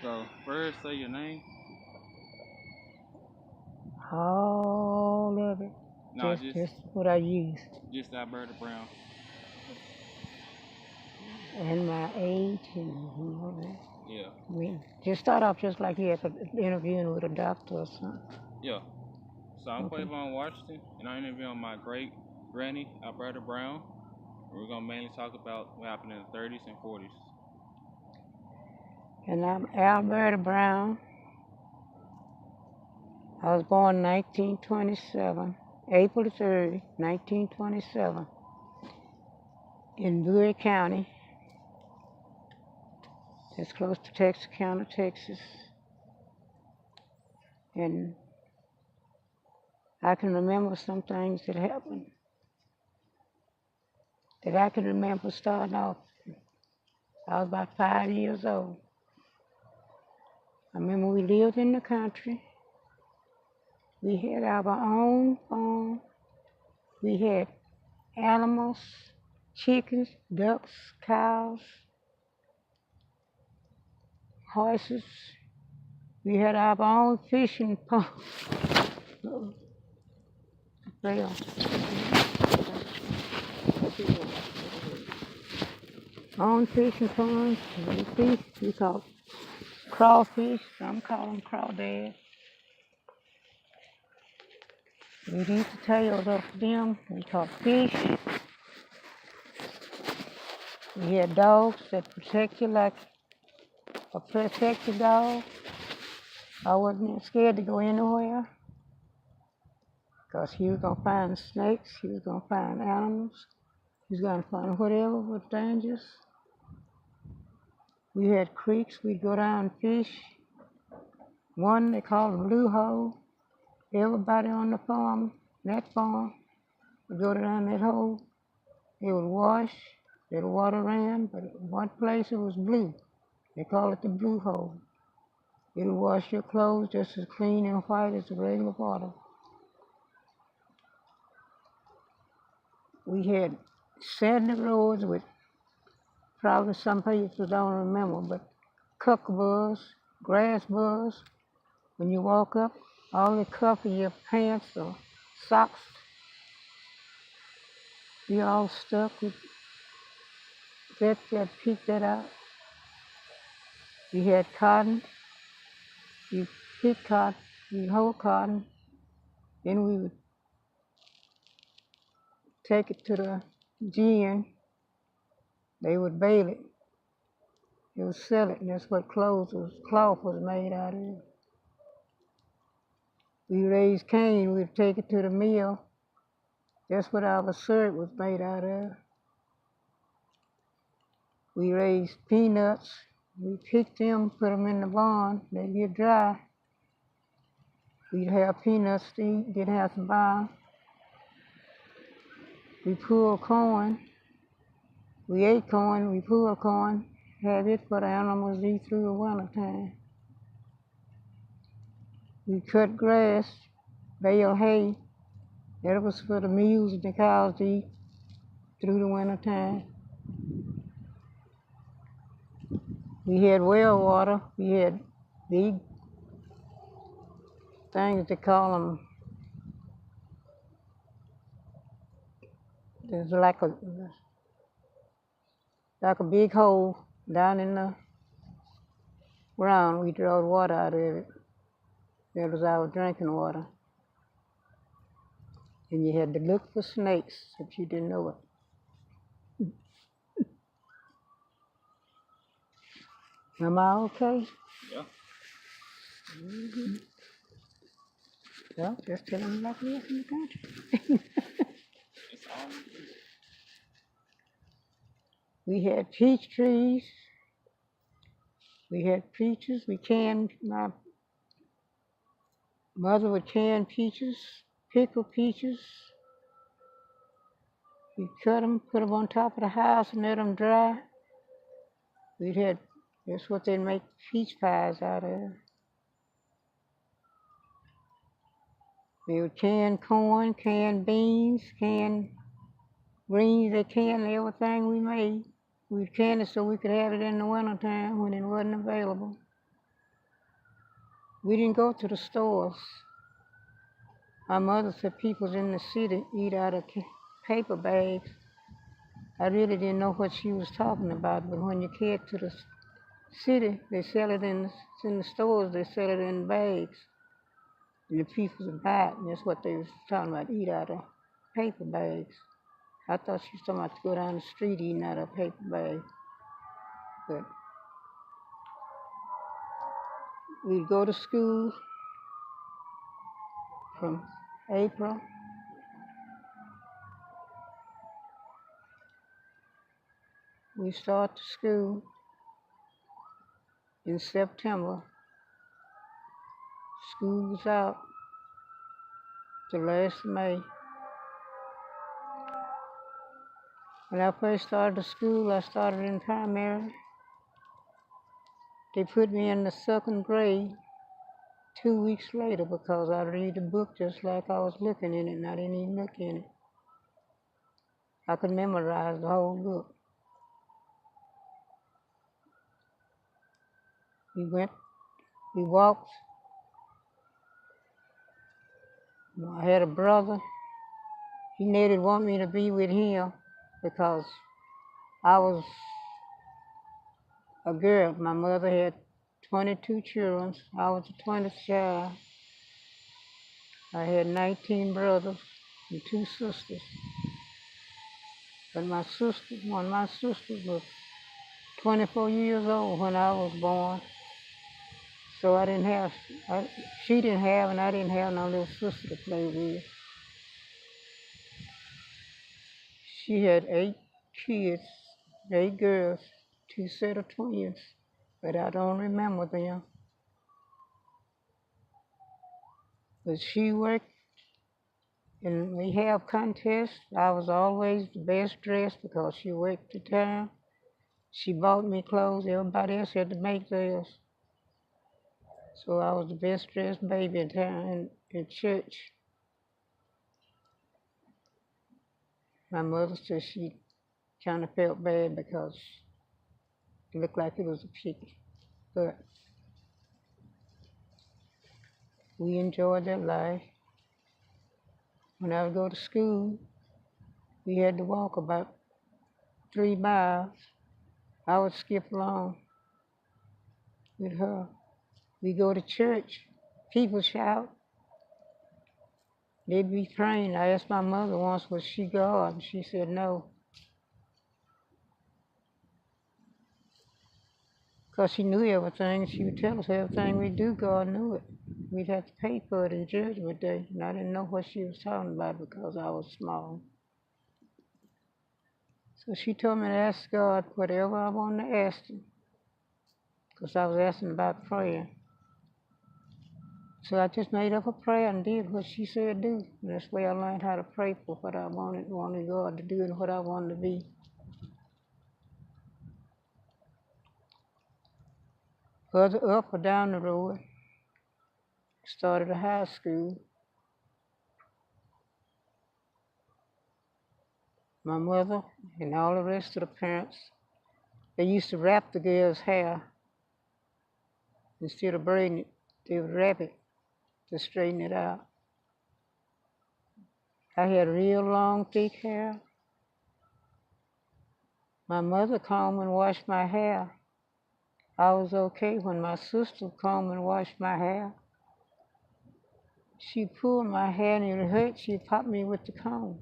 So first, say your name. All of it. No, Just just just what I use. just Alberta Brown. And my age and all that. Yeah, We just start off just like you had interviewing with a doctor or something. yeah. So I'm Okay. Quavon Washington, and I'm interviewing my great granny Alberta Brown. We're gonna mainly talk about what happened in the 30s and 40s. And I'm Alberta Brown. I was born 1927, April 3rd, 1927, in Bowie County. It's close to Texarkana, Texas. And I can remember some things that happened that I can remember starting off. I was about 5 years old. I remember we lived in the country. We had our own farm. We had animals, chickens, ducks, cows, horses. We had our own fishing pond. Well, own fishing ponds. We fish. We caught crawfish. Some call them crawdads. We'd eat the tails off them. We caught fish. We had dogs that protect you like a protected dog. I wasn't scared to go anywhere because he was going to find snakes, he was going to find animals, he was going to find whatever was dangerous. We had creeks, we'd go down and fish. One they called a blue hole. Everybody on the farm, that farm, would go down that hole. They would wash, the water ran, but one place it was blue. They call it the blue hole. It would wash your clothes just as clean and white as the regular water. We had sandy roads with probably some people don't remember, but cuckabugs, grass bugs. When you walk up, all the cuff of your pants or socks be all stuck with that pick that out. You had cotton, you pick cotton, you hold cotton, then we would take it to the gin, they would bale it, they would sell it, and that's what cloth was made out of. We raised cane, we'd take it to the mill, that's what our syrup was made out of. We raised peanuts, we picked them, put them in the barn, they get dry. We'd have peanuts to eat, didn't have to buy 'em. We pulled corn, we ate corn, we pulled corn, had it for the animals to eat through the winter time. We cut grass, bale hay, that was for the mules and the cows to eat through the winter time. We had well water, we had big things they call them, there's like a big hole down in the ground. We drawed water out of it. That was our drinking water. And you had to look for snakes if you didn't know it. Am I okay? Yeah. Mm-hmm. Well, just telling them like it is in the country. It's all. We had peach trees. We had peaches. My mother would can peaches, pickle peaches. We cut them, put them on top of the house and let them dry. That's what they make peach pies out of. They would can corn, can beans, can greens. They canned everything we made. We'd can it so we could have it in the wintertime when it wasn't available. We didn't go to the stores. My mother said people in the city eat out of paper bags. I really didn't know what she was talking about, but when you get to the city, they sell it in the stores, they sell it in bags. And the people buy it, and that's what they was talking about, eat out of paper bags. I thought she was talking about to go down the street eating out of a paper bag. But we'd go to school from April. We start to school in September. School was out the last May. When I first started school, I started in primary. They put me in the second grade 2 weeks later because I read the book just like I was looking in it, and I didn't even look in it. I could memorize the whole book. We walked. I had a brother. He didn't want me to be with him because I was a girl. My mother had 22 children. I was the 20th child. I had 19 brothers and 2 sisters. But one of my sisters was 24 years old when I was born. So she didn't have, and I didn't have no little sister to play with. She had 8 kids, 8 girls, 2 set of twins, but I don't remember them. But she worked, and we have contests. I was always the best dressed because she worked the time. She bought me clothes. Everybody else had to make theirs. So I was the best dressed baby in town in church. My mother said she kind of felt bad because it looked like it was a picnic. But we enjoyed that life. When I would go to school, we had to walk about 3 miles. I would skip along with her. We go to church, people shout. They'd be praying. I asked my mother once, was she God? And she said no. Because she knew everything. She would tell us everything we do, God knew it. We'd have to pay for it in Judgment Day. And I didn't know what she was talking about because I was small. So she told me to ask God whatever I wanted to ask him. Because I was asking about prayer. So I just made up a prayer and did what she said do. And that's the way I learned how to pray for what I wanted God to do and what I wanted to be. Further up or down the road, started a high school. My mother and all the rest of the parents, they used to wrap the girls' hair. Instead of braiding it, they would wrap it to straighten it out. I had real long, thick hair. My mother combed and washed my hair. I was okay when my sister combed and washed my hair. She pulled my hair and it hurt. She popped me with the comb.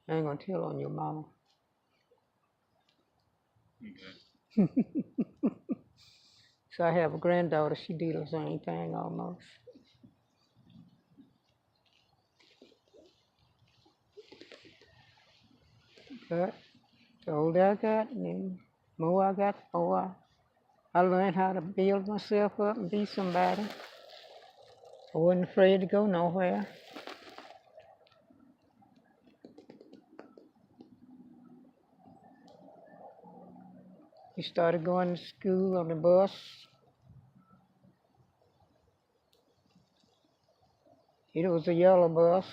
I ain't gonna tell on your mama. Okay. So I have a granddaughter. She did the same thing almost. But the older I got, and the more I got, the more I learned how to build myself up and be somebody. I wasn't afraid to go nowhere. We started going to school on the bus. It was a yellow bus,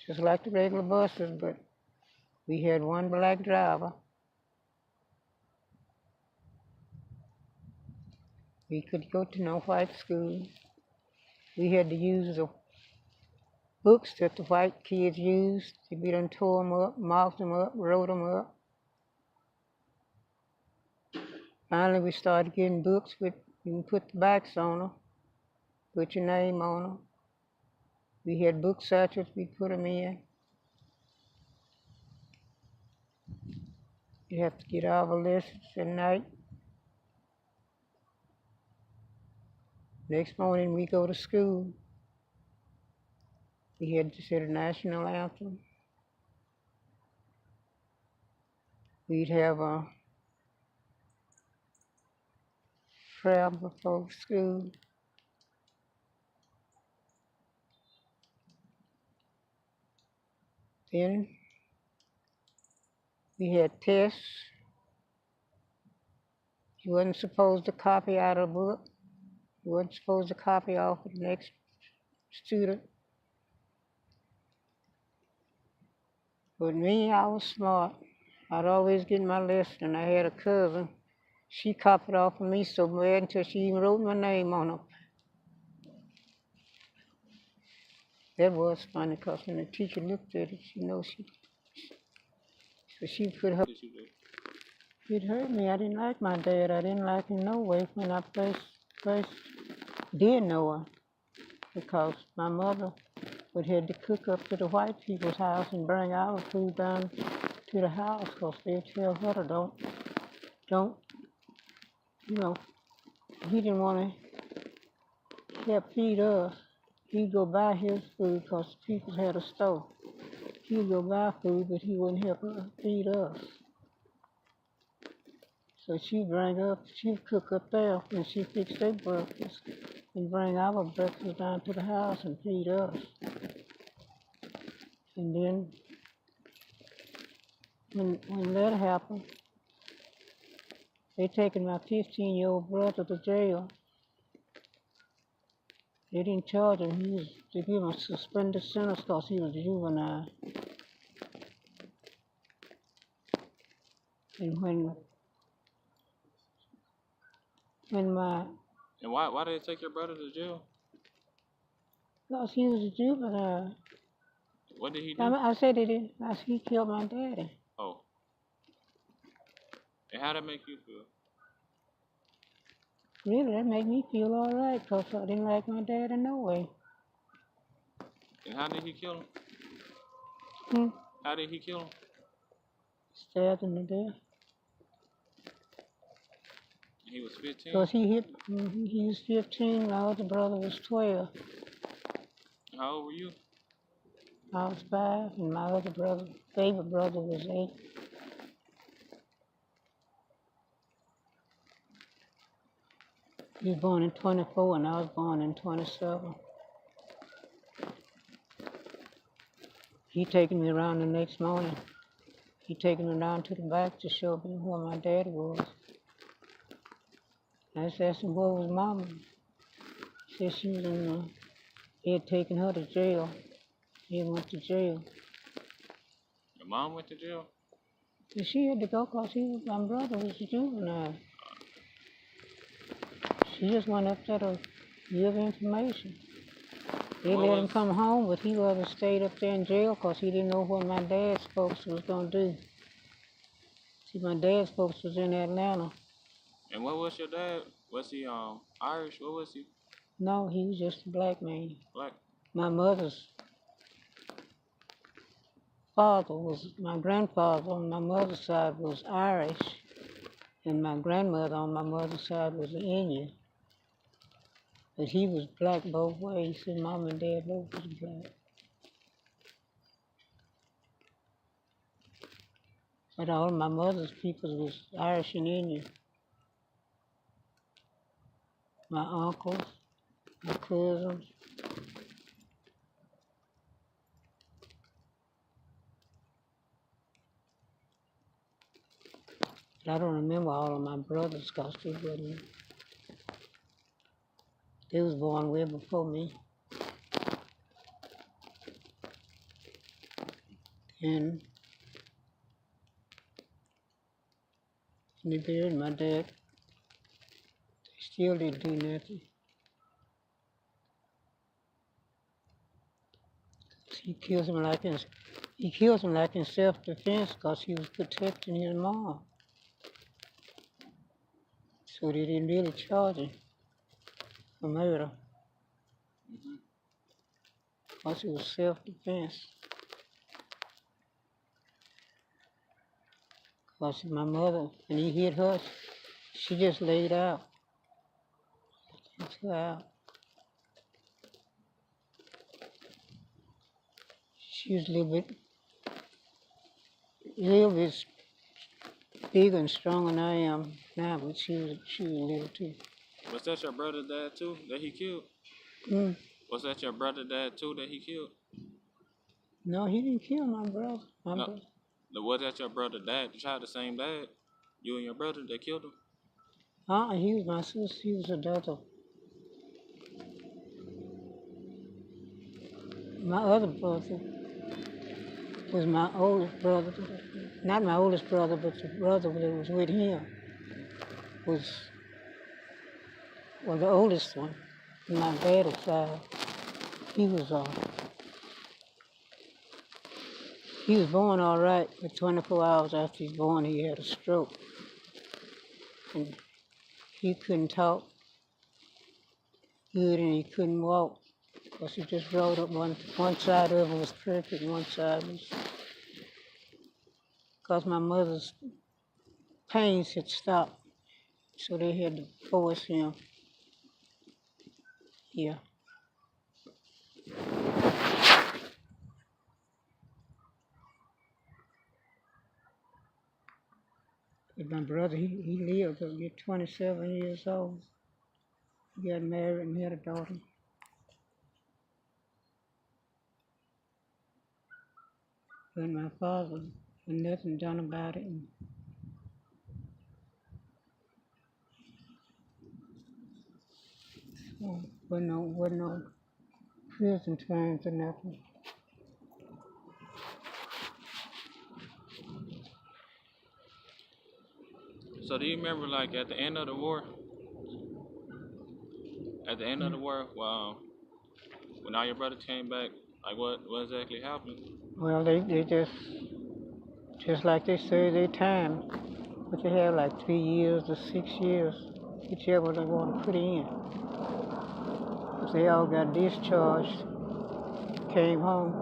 just like the regular buses, but we had one black driver. We could go to no white school. We had to use the books that the white kids used. We done tore them up, marked them up, wrote them up. Finally, we started getting books with, you can put the backs on them, put your name on them. We had book satchels, we put them in. You have to get all the lessons at night. Next morning, we go to school. We had to say the national anthem. We'd have a prayer before school. Then we had tests. You wasn't supposed to copy out of a book. You wasn't supposed to copy off of the next student. But me, I was smart. I'd always get my lesson. I had a cousin. She copied off of me so bad until she even wrote my name on it. That was funny because when the teacher looked at it, so she put her. What did you do? It hurt me. I didn't like my dad. I didn't like him no way when I first did know him, because my mother would have to cook up to the white people's house and bring our food down to the house, because they'd tell her to don't, he didn't want to help feed us. He'd go buy his food because the people had a store. He'd go buy food, but he wouldn't help her feed us. So she'd cook up there, and she'd fix their breakfast and bring our breakfast down to the house and feed us. And then when that happened, they taken my 15-year-old brother to jail. They didn't charge him. They gave him a suspended sentence because he was a juvenile. And when my... And why did they take your brother to jail? Because he was a juvenile. What did he do? I said he killed my daddy. Oh. And how'd that make you feel? Really, that made me feel all right, because I didn't like my dad in no way. And how did he kill him? Hmm? How did he kill him? Stabbed him to death. He was 15? Because he was 15, my other brother was 12. How old were you? I was 5, and my other brother, favorite brother, was 8. He was born in 24, and I was born in 27. He taken me around the next morning. He taken me down to the back to show me where my dad was. I just asked him, where was Mama? He said she was he had taken her to jail. He went to jail. Your mom went to jail? And she had to go because my brother was a juvenile. She just went up there to give information. They let him come home, but he rather stayed up there in jail because he didn't know what my dad's folks was going to do. See, my dad's folks was in Atlanta. And what was your dad? Was he Irish? What was he? No, he was just a black man. Black? My grandfather on my mother's side was Irish, and my grandmother on my mother's side was Indian. But he was black both ways, and Mom and Dad both was black. But all my mother's people was Irish and Indian. My uncles, my cousins. I don't remember all of my brothers because they was born way before me. And they buried my dad. They still didn't do nothing. He kills him like in self-defense because he was protecting his mom. So they didn't really charge him for murder because it was self-defense. Because my mother, when he hit her, she just laid out. Took her out. She was a little bit bigger and stronger than I am now, but she was little too. Was that your brother dad too that he killed? Mm. Was that your brother dad too that he killed? No, he didn't kill my brother. No. Was that your brother dad? Did you have the same dad? You and your brother that killed him? He was my sister. He was a daughter. My other brother was my oldest brother. Not my oldest brother, but the brother that was with him was the oldest one. My dad's side. He was born all right, but 24 hours after he was born, he had a stroke. And he couldn't talk good and he couldn't walk because he just rode up one side of him was crooked and one side was, because my mother's pains had stopped, so they had to force him here. But my brother, he lived to get 27 years old. He got married and had a daughter. But my father had nothing done about it. And so wasn't no prison terms or nothing. So do you remember like at the end of the war? At the end of the war, when all your brothers came back, like what exactly happened? Well, they just like they served their time, but they have like 3 years or 6 years, whichever they want to put in. But they all got discharged, came home,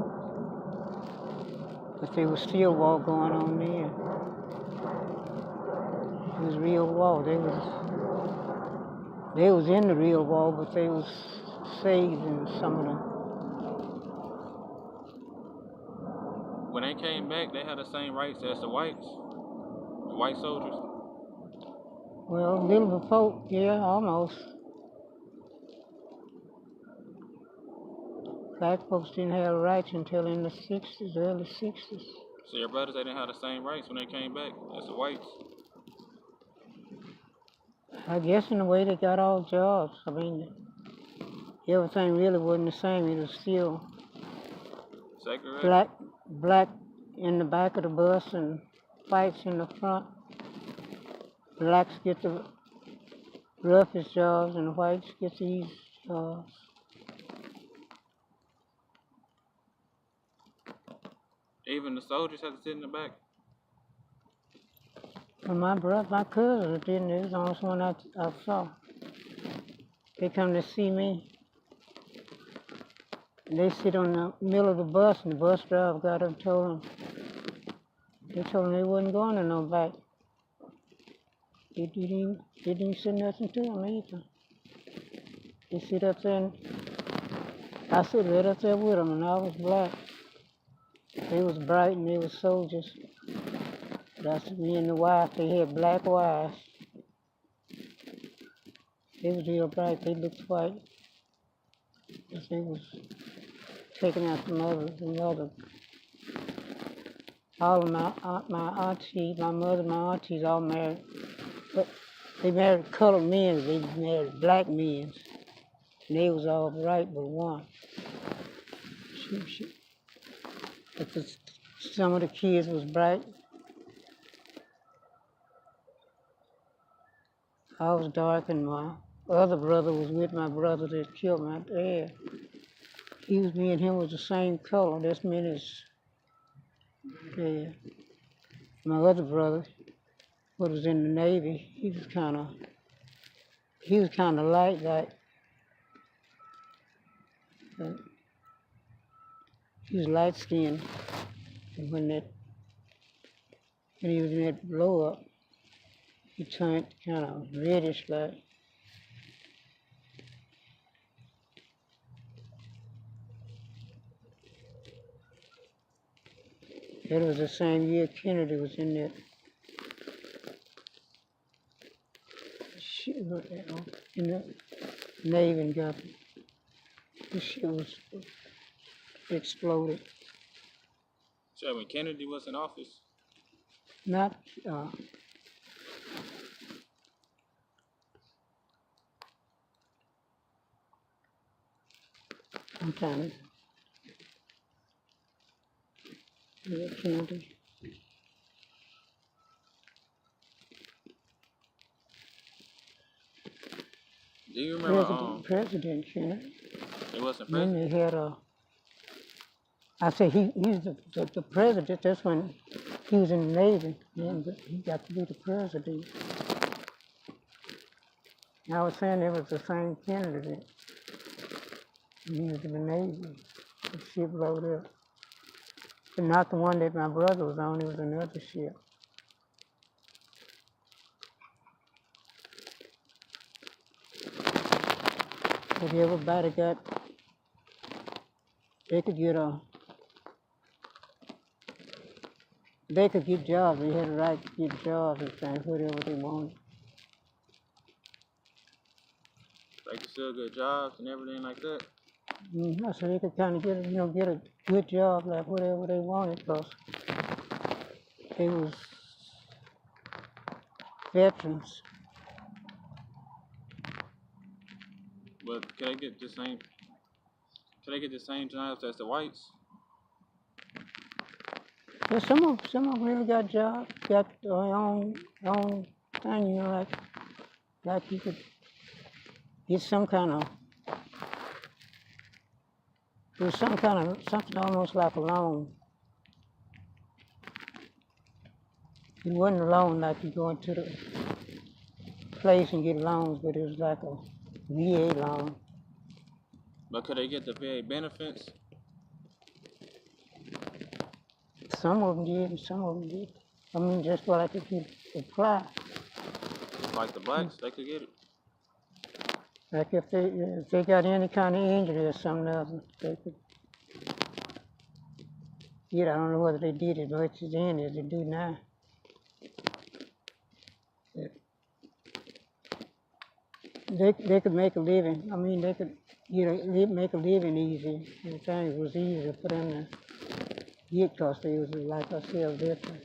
but there was still war going on there. It was real war. They was in the real war, but they was saved in some of them. When they came back, they had the same rights as the white soldiers. Well, little before, yeah, almost. Black folks didn't have rights until in the 60s, early 60s. So your brothers, they didn't have the same rights when they came back as the whites. I guess in a way they got all jobs. I mean, everything really wasn't the same. It was still Segregated? black in the back of the bus and whites in the front. Blacks get the roughest jobs and the whites get the easy jobs. Even the soldiers had to sit in the back. And my cousin didn't. It was the only one I saw. They come to see me. And they sit on the middle of the bus, and the bus driver got up and told them. They told them they wasn't going to no back. They didn't say nothing to them either. They sit up there, and I sit right up there with them, and I was black. They was bright, and they was soldiers. That's me and the wife. They had black wives. They was real bright. They looked white. Because they was taking out the mother. All of my aunties, my mother, my aunties all married. But they married colored men. They married black men. And they was all bright but one. But some of the kids was bright. I was dark, and my other brother was with my brother that killed my dad. Me and him was the same color. That's Minnie's dad. My other brother, who was in the Navy, he was kind of light, uh, he was light skinned. And when he was in that blow up, he turned kind of reddish like. That was the same year Kennedy was in that ship, in the Navy and got the ship was exploded. So when Kennedy was in office? Not, I'm trying to, Kennedy. Do you remember President Kennedy. it wasn't Then president? they had I say he's the president. That's when he was in the Navy. Then he got to be the president. I was saying it was the same Kennedy. He was in the Navy. The ship blew up. But not the one that my brother was on. It was another ship. But everybody they could get jobs. They had a right to get jobs and things, whatever they wanted. They could still get jobs and everything like that? So they could kind of get a good job, like whatever they wanted, because they was veterans. But can they get the same jobs as the whites? Yeah, some of them really got jobs, got their own thing, like you could get something almost like a loan. It wasn't a loan like you go into the place and get loans, but it was like a VA loan. But could they get the VA benefits? Some of them did, and some of them did. I mean, just like if you apply. Like the blacks, they could get it. Like if they got any kind of injury or something else, they could. I don't know whether they did it much then as they do now. They could make a living. I mean, they could make a living easy. The thing was easier for them to get because they was, like I said, veterans.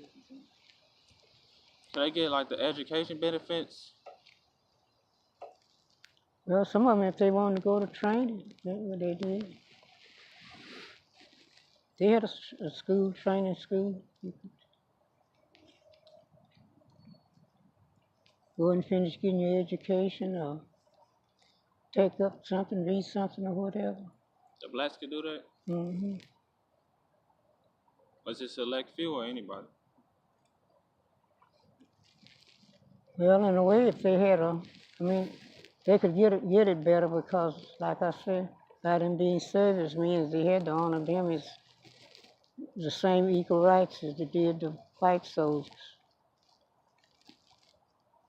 So they get like the education benefits? Well, some of them, if they wanted to go to training, that's what they did. They had a school, training school. You could go and finish getting your education or take up something, read something or whatever. The blacks could do that? Mm-hmm. Was it select few or anybody? Well, in a way, if they had they could get it better because, like I said, by them being servicemen, they had to honor them as the same equal rights as they did the white soldiers.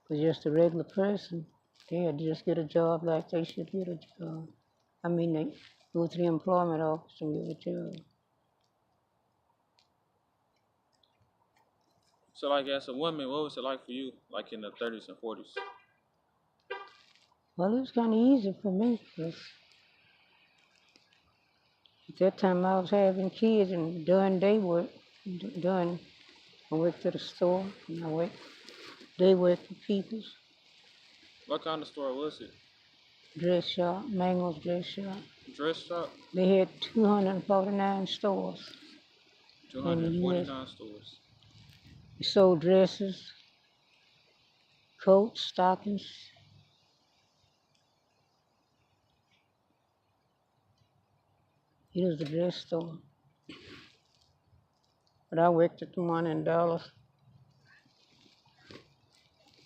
For just a regular person, they had to just get a job like they should get a job. I mean, they go to the employment office and get a job. So like as a woman, what was it like for you, like in the 30s and 40s? Well, it was kind of easy for me because at that time I was having kids and doing day work. I worked at a store and I worked day work for people. What kind of store was it? Dress shop, Mango's dress shop. Dress shop? They had 249 stores. 249 stores. We sold dresses, coats, stockings, It was a dress store. But I worked at the one in Dallas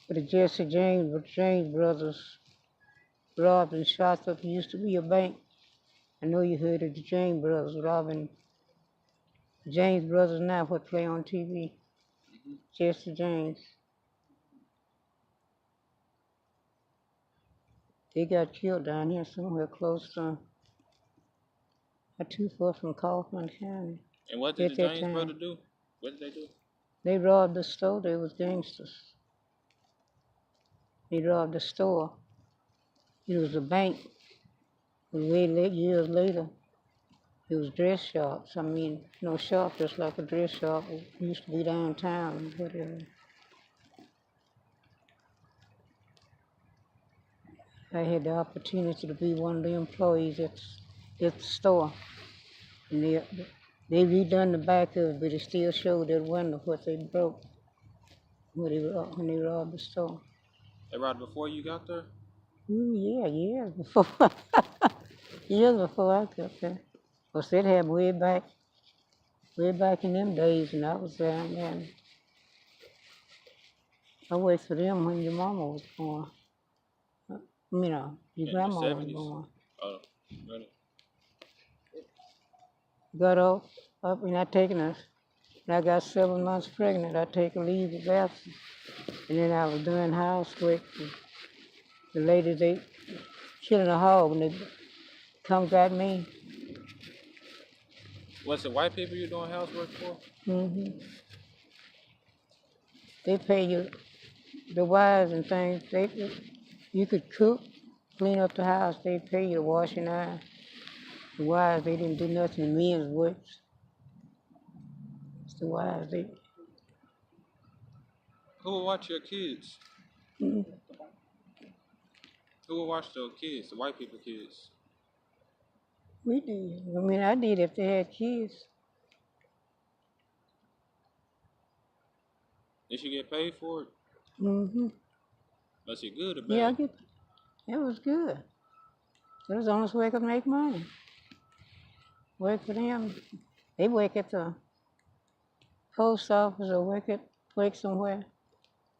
with the Jesse James brothers robbed and shot up. It used to be a bank. I know you heard of the James brothers robbing. The James brothers now what play on TV. Jesse James. They got killed down here somewhere close to, not too far from Kaufman County. And what did At the that James time, brother do? What did they do? they robbed the store. They was gangsters. They robbed the store. It was a bank. Way late years later, it was dress shops. I mean, no shop just like a dress shop. It used to be downtown. Whatever. I had the opportunity to be one of the employees at the store. And they redone the back of it, but it still showed that window what they broke when they robbed the store. They robbed before you got there? Ooh, yeah, years before. Years before I got there. Because it had way back in them days, and I was down there. And I worked for them when your mama was born. You know, your In the grandma was 70s? born. Oh, really? Got up and I taken us. When I got 7 months pregnant, I take a leave of absence. And then I was doing housework. The ladies, they killing a hog when they come got me. Was it white people you doing housework for? They pay you, the wives and things, you could cook, clean up the house, they pay you to wash and iron. The wives, they didn't do nothing, the men's works. It's the wives, Who would watch your kids? mm, Who would watch the kids, the white people kids? we did. I mean, I did if they had kids. Did you get paid for it? hmm Was it good or bad? Yeah, it was good. It was the only way I could make money. Work for them. They work at the post office or work somewhere.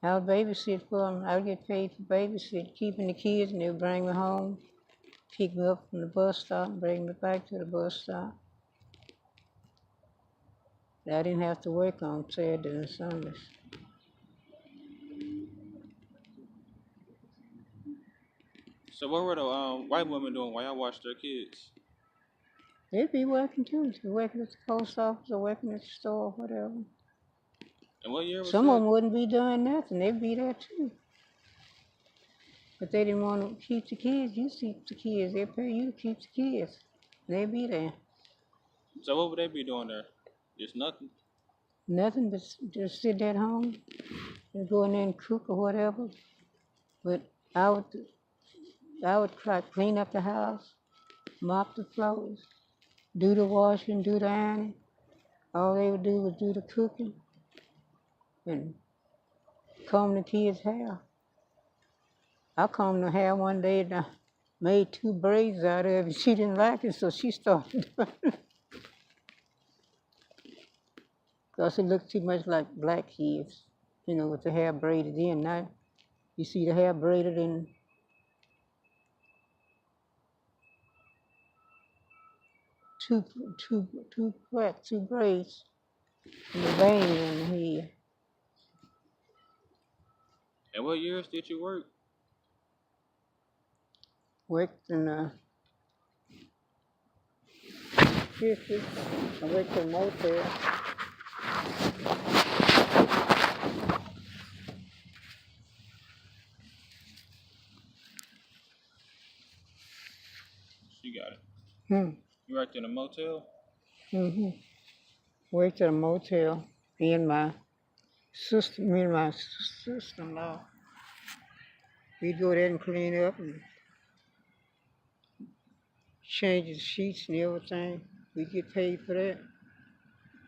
I would babysit for them. I would get paid for babysit, keeping the kids, and they would bring me home, pick me up from the bus stop, and bring me back to the bus stop. I didn't have to work on Saturdays and Sundays. So what were the white women doing while y'all watched their kids? They'd be working too. They'd working at the post office or working at the store or whatever. And what year was Some of that? them wouldn't be doing nothing. They'd be there too. But they didn't want to keep the kids. You keep the kids. They pay you to keep the kids. They'd be there. So what would they be doing there? Just nothing. Nothing but just sit at home and go in there and cook or whatever. But I would try to clean up the house, mop the floors, do the washing, do the ironing. All they would do was do the cooking and comb the kids' hair. I combed her hair one day and I made 2 braids out of it. She didn't like it, so she started doing it. Because it looked too much like black kids, you know, with the hair braided in. Now you see the hair braided in two braids and the bang in the head. And what years did you work? Worked in the 50s. I worked in a motel. She got it. Hmm. You worked in a motel? hmm Worked at a motel. Me and my sister-in-law. We'd go there and clean up and change the sheets and everything. We get paid for that.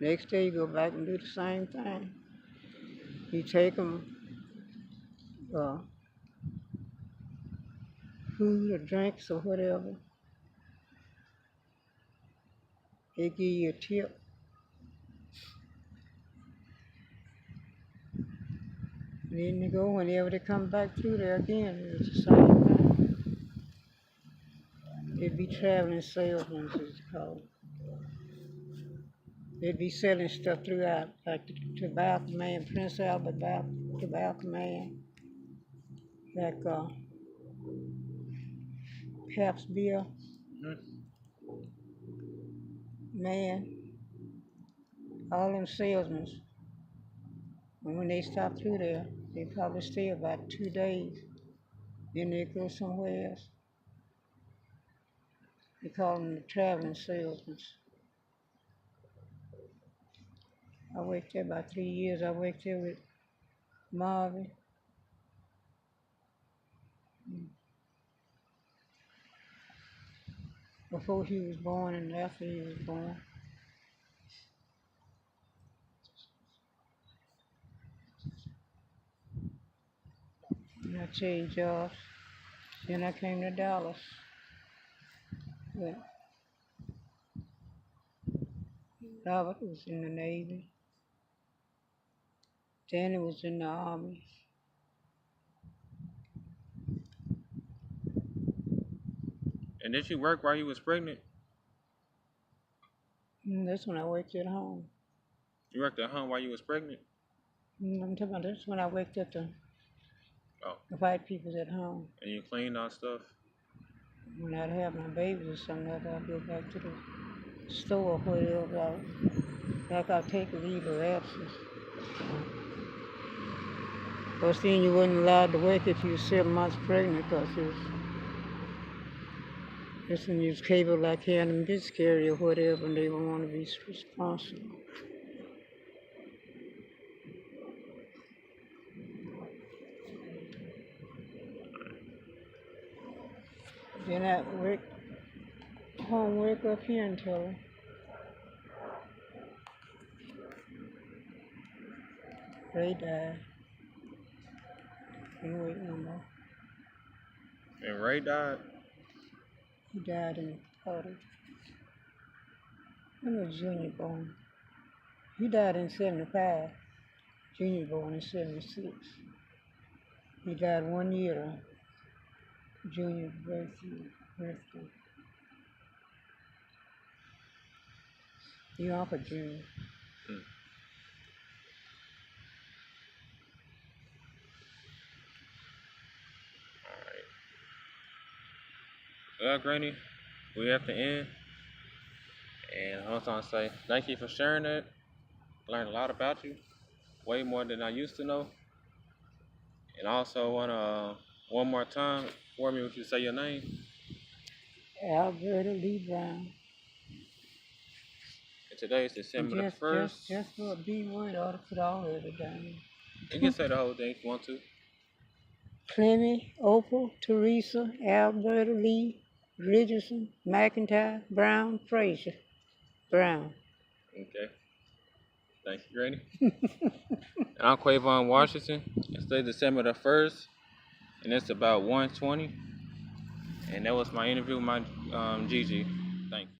Next day, you go back and do the same thing. You take them food or drinks or whatever. They give you a tip. And then they go whenever they come back through there again, it's the same thing. They'd be traveling salesmen, as it's called. They'd be selling stuff throughout, like the Tobacco Man, Prince Albert Tobacco Man, like Pabst Beer Man, all them salesmen. And when they stop through there, they probably stay about 2 days. Then they go somewhere else. They call them the traveling salesmen. I worked there about 3 years. I worked there with Marvin. Before he was born and after he was born. And I changed jobs. Then I came to Dallas. But Robert was in the Navy. Danny was in the Army. And did you work while you was pregnant? And that's when I worked at home. You worked at home while you was pregnant? I'm talking about that's when I worked at the Oh. white people's at home. And you cleaned all stuff? When I'd have my babies or something like that, I'd go back to the store or whatever. Like I'd take a leave of absence. Of course, then you wasn't allowed to work if you were 7 months pregnant because it's when you was capable like having miscarriage or whatever, and they would want to be responsible. Then I worked homework up here until Ray died. Can't wait no more. And Ray died? He died in '40. When was Junior born? He died in '75. Junior born in '76. He died 1 year on Junior's birthday. He offered Junior. Well, Granny, we have to end. And I was going to say thank you for sharing that. Learned a lot about you, way more than I used to know. And I also want to, one more time, for me, would you say your name? Alberta Lee Brown. And today is December the 1st. Just for a B word, I ought to put all of it down. You can say the whole thing if you want to. Clemmy, Opal, Teresa, Alberta Lee, Richardson, McIntyre, Brown, Frazier. Brown. Okay. Thank you, Granny. And I'm Quavon Washington. It's today December the 1st, and it's about 1:20. And that was my interview with my Gigi. Thank you.